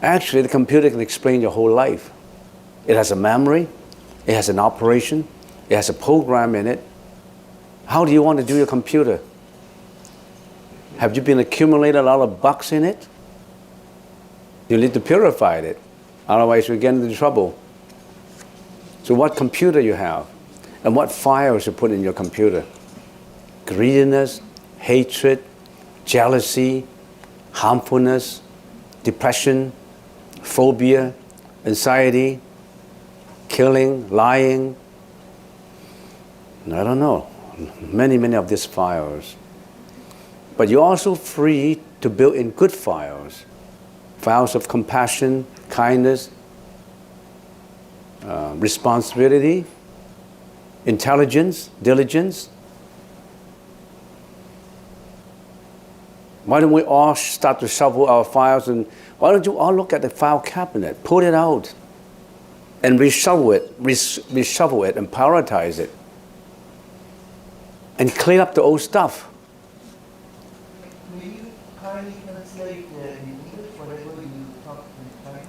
Actually, the computer can explain your whole life. It has a memory, it has an operation, it has a program in it. How do you want to do your computer? Have you been accumulating a lot of bugs in it? You need to purify it, otherwise you get into trouble. So what computer you have, and what files you put in your computer? Greediness, hatred, jealousy, harmfulness, depression, phobia, anxiety, killing, lying. I don't know, many of these files. But you're also free to build in good files. Files of compassion, kindness, responsibility, intelligence, diligence. Why don't we all start to shuffle our files, and why don't you all look at the file cabinet, pull it out, and reshuffle it and prioritize it, and clean up the old stuff. Will you kindly translate in English whatever you talk in Chinese?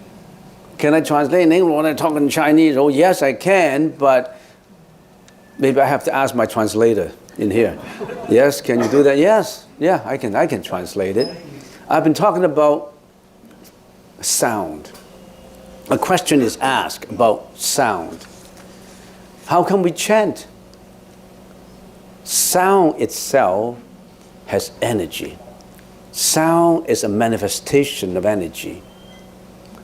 Can I translate in English when I talk in Chinese? Oh yes, I can, but maybe I have to ask my translator in here. Yes, can you do that? Yes. Yeah, I can translate it. I've been talking about sound. A question is asked about sound. How can we chant? Sound itself has energy. Sound is a manifestation of energy.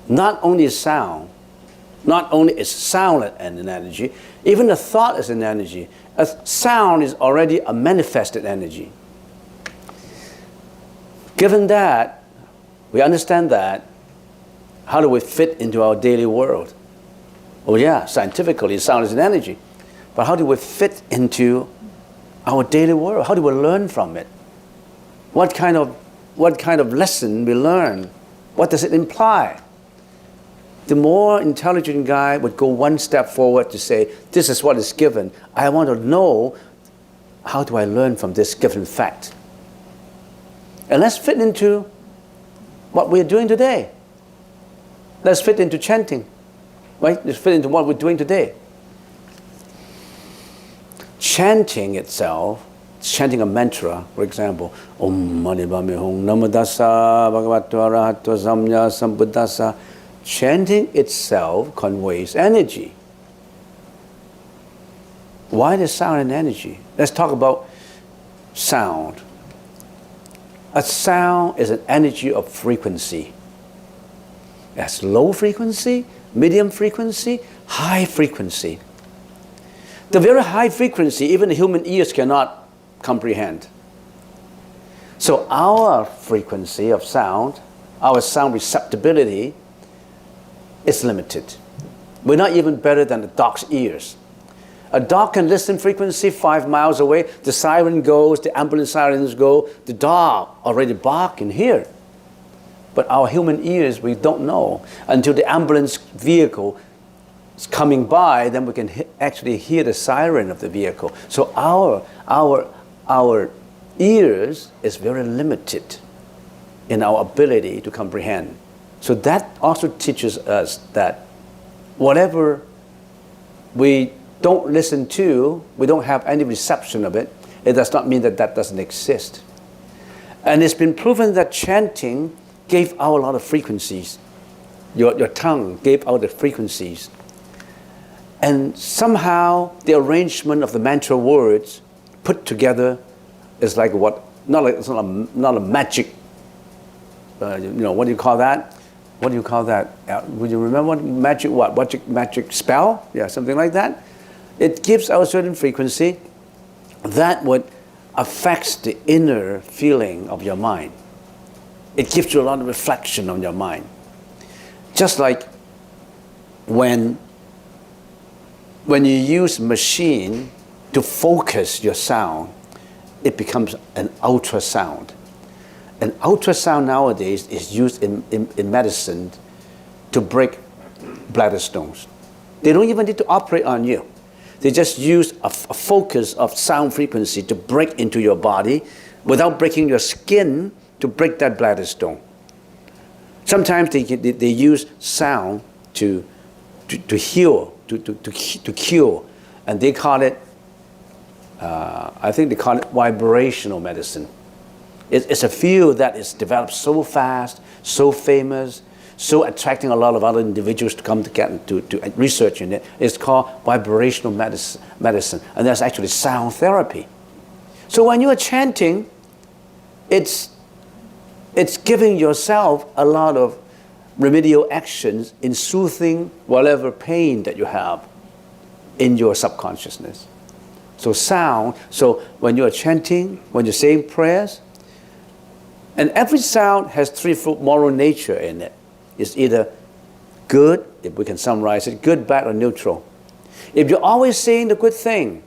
Not only is sound an energy, even the thought is an energy. A sound is already a manifested energy. Given that, we understand that, how do we fit into our daily world? Oh yeah, scientifically sound is an energy. But how do we fit into our daily world? How do we learn from it? What kind of lesson we learn? What does it imply? The more intelligent guy would go one step forward to say, this is what is given. I want to know, how do I learn from this given fact? And let's fit into what we're doing today. Let's fit into chanting, right? Let's fit into what we're doing today. Chanting itself, chanting a mantra, for example, Om Mani Padme Hum Namo Tassa Bhagavato Arahato Samma Sambuddhassa. Chanting itself conveys energy. Why does sound and energy? Let's talk about sound. A sound is an energy of frequency. It has low frequency, medium frequency, high frequency. The very high frequency, even the human ears cannot comprehend. So our frequency of sound, our sound receptibility, is limited. We're not even better than a dog's ears. A dog can listen frequency 5 miles away. The siren goes, the ambulance sirens go. The dog already bark and hear. But our human ears, we don't know. Until the ambulance vehicle is coming by, then we can actually hear the siren of the vehicle. So our ears is very limited in our ability to comprehend. So that also teaches us that whatever we don't listen to, we don't have any reception of it, it does not mean that that doesn't exist. And it's been proven that chanting gave out a lot of frequencies. Your tongue gave out the frequencies. And somehow the arrangement of the mantra words put together is like what, it's not a magic, what do you call that? What do you call that? Would you remember magic spell? Yeah, something like that. It gives out a certain frequency that would affect the inner feeling of your mind. It gives you a lot of reflection on your mind. Just like when when you use machine to focus your sound, it becomes an ultrasound. An ultrasound nowadays is used in medicine to break bladder stones. They don't even need to operate on you. They just use a focus of sound frequency to break into your body without breaking your skin to break that bladder stone. Sometimes they use sound to heal, to cure, and they call it, I think they call it vibrational medicine. It's a field that is developed so fast, so famous, so attracting a lot of other individuals to come to research in it. It's called vibrational medicine, and that's actually sound therapy. So when you are chanting, it's giving yourself a lot of remedial actions in soothing whatever pain that you have in your subconsciousness. So sound, so when you are chanting, when you're saying prayers, and every sound has threefold moral nature in it. It's either good, if we can summarize it, good, bad, or neutral. If you're always saying the good thing,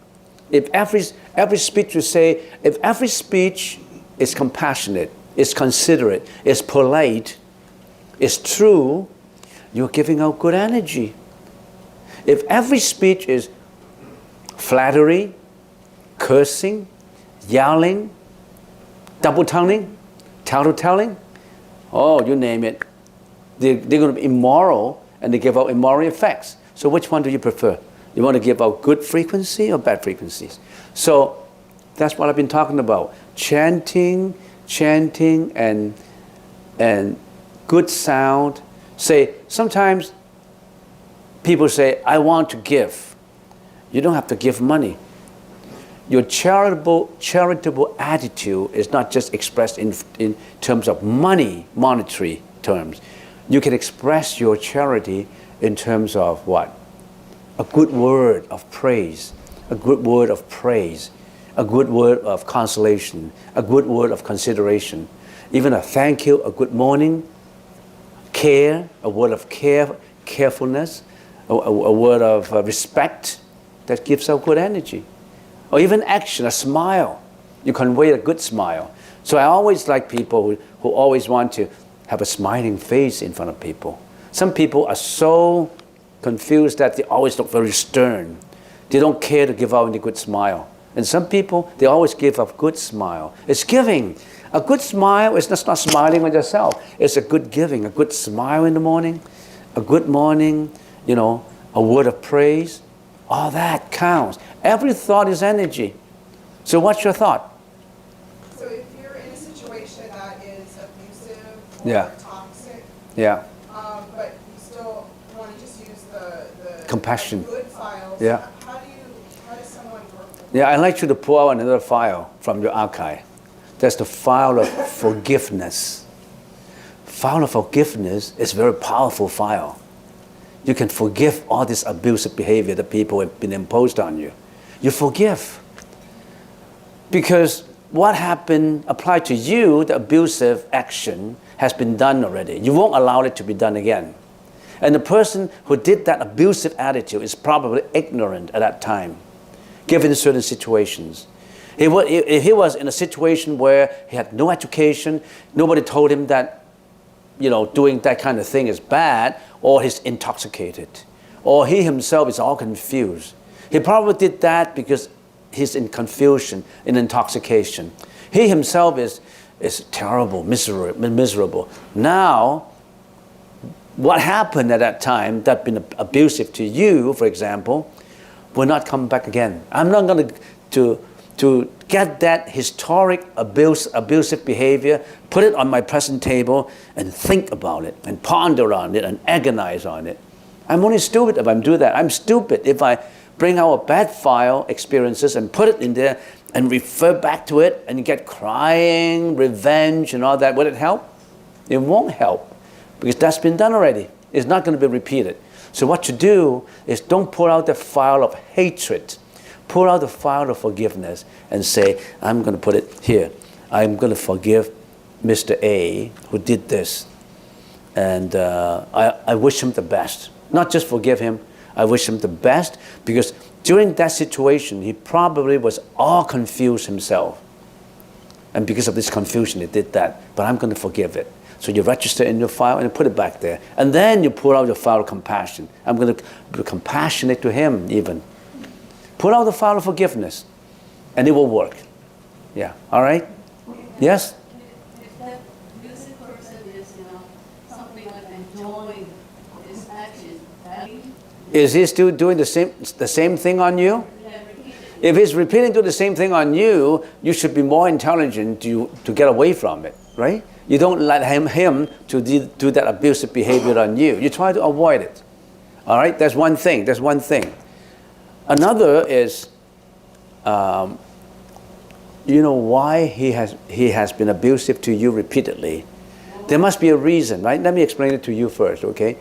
if every speech you say, if every speech is compassionate, is considerate, is polite, is true, you're giving out good energy. If every speech is flattery, cursing, yelling, double-tonguing, tattletelling, oh, you name it, they're going to be immoral, and they give out immoral effects. So which one do you prefer? You want to give out good frequency or bad frequencies? So that's what I've been talking about. Chanting, and good sound. Say, sometimes people say, I want to give. You don't have to give money. Your charitable attitude is not just expressed in terms of money, monetary terms. You can express your charity in terms of what? A good word of praise, a good word of praise, a good word of consolation, a good word of consideration, even a thank you, a good morning, care, a word of carefulness, a word of respect that gives out good energy. Or even action, a smile. You convey a good smile. So I always like people who always want to have a smiling face in front of people. Some people are so confused that they always look very stern. They don't care to give out any good smile. And some people, they always give a good smile. It's giving. A good smile is just not smiling on yourself. It's a good giving, a good smile in the morning, a good morning, a word of praise. All that counts. Every thought is energy. So what's your thought? So if you're in a situation that is abusive or toxic, but you still want to just use the compassion, good files, how does someone work with that? I'd like you to pull out another file from your archive. That's the file of forgiveness. File of forgiveness is a very powerful file. You can forgive all this abusive behavior that people have been imposed on you. You forgive. Because what happened applied to you, the abusive action, has been done already. You won't allow it to be done again. And the person who did that abusive attitude is probably ignorant at that time, given certain situations. If he was in a situation where he had no education, nobody told him that doing that kind of thing is bad, or he's intoxicated, or he himself is all confused. He probably did that because he's in confusion, in intoxication. He himself is terrible, miserable. Now, what happened at that time that been abusive to you, for example, will not come back again. I'm not going to get that historic abusive behavior, put it on my present table and think about it and ponder on it and agonize on it. I'm only stupid if I do that. I'm stupid if I bring out bad file experiences and put it in there and refer back to it and get crying, revenge and all that. Would it help? It won't help because that's been done already. It's not going to be repeated. So what you do is don't pull out the file of hatred. Pull out the file of forgiveness and say, I'm going to put it here. I'm going to forgive Mr. A who did this. And I wish him the best. Not just forgive him, I wish him the best, because during that situation, he probably was all confused himself. And because of this confusion, he did that. But I'm going to forgive it. So you register in your file and put it back there. And then you pull out your file of compassion. I'm going to be compassionate to him even. Pull out the file of forgiveness. And it will work. Yeah. All right? Yes? If that music person is, something like enjoying his action, is he still doing the same thing on you? If he's repeating to the same thing on you, you should be more intelligent to get away from it, right? You don't let him to do that abusive behavior on you. You try to avoid it. All right? That's one thing. That's one thing. Another is, why he has been abusive to you repeatedly. There must be a reason, right? Let me explain it to you first, okay?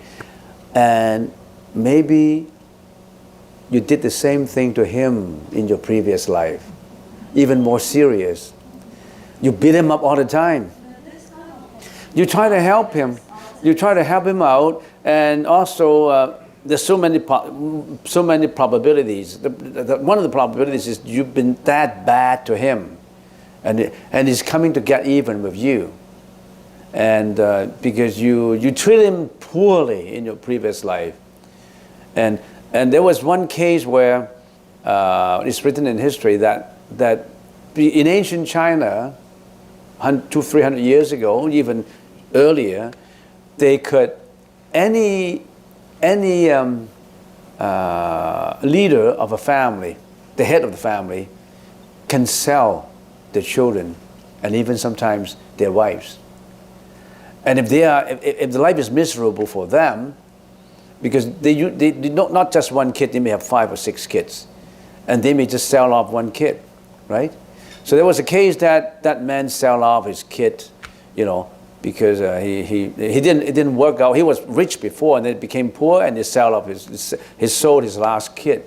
And maybe you did the same thing to him in your previous life, even more serious. You beat him up all the time. You try to help him. You try to help him out, and also there's so many probabilities. One of the probabilities is you've been that bad to him, and he's coming to get even with you, and because you treated him poorly in your previous life, and there was one case where it's written in history that in ancient China, 200-300 years ago, even earlier, they could any leader of a family, the head of the family, can sell their children and even sometimes their wives. And if the life is miserable for them, because they not just one kid, they may have 5 or 6 kids, and they may just sell off one kid, right? So there was a case that man sell off his kid, because it didn't work out. He was rich before, and then became poor, and he sold his last kid,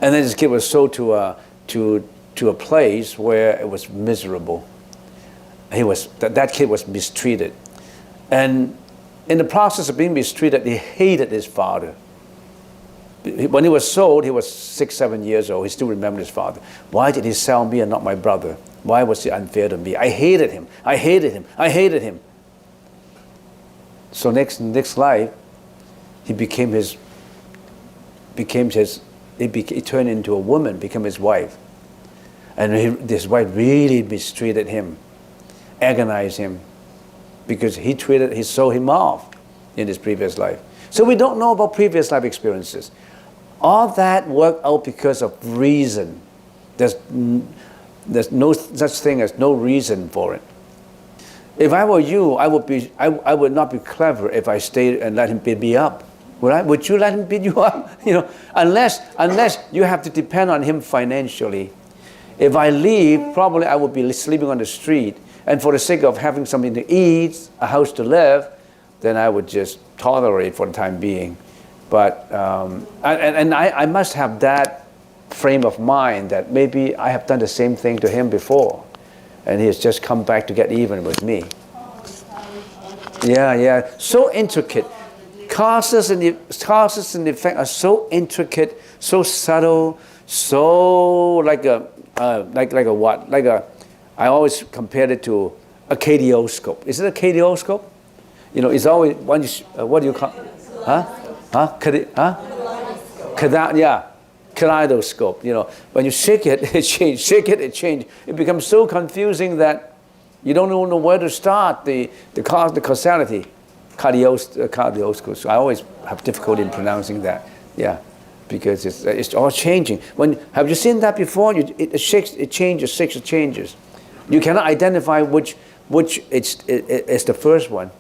and then his kid was sold to a place where it was miserable. That kid was mistreated, and in the process of being mistreated, he hated his father. When he was sold, he was 6-7 years old. He still remembered his father. Why did he sell me and not my brother? Why was he unfair to me? I hated him. I hated him. I hated him. So next life, he he turned into a woman, became his wife. And his wife really mistreated him, agonized him, because he sold him off in his previous life. So we don't know about previous life experiences. All that worked out because of reason. There's no such thing as no reason for it. If I were you, I would not be clever if I stayed and let him beat me up. Would you let him beat you up? Unless you have to depend on him financially. If I leave, probably I would be sleeping on the street, and for the sake of having something to eat, a house to live, then I would just tolerate for the time being. But I must have that frame of mind that maybe I have done the same thing to him before, and he has just come back to get even with me. Yeah. So intricate. Causes and effect are so intricate, so subtle, so like a what? I always compared it to a kaleidoscope. Is it a kaleidoscope? It's always what do you call? Kaleidoscope. When you shake it, it changes. Shake it, it changes. It becomes so confusing that you don't know where to start. The causality. Kaleidoscope. I always have difficulty in pronouncing that. Yeah, because it's all changing. Have you seen that before? It shakes, it changes, shakes, it changes. You cannot identify which it's the first one.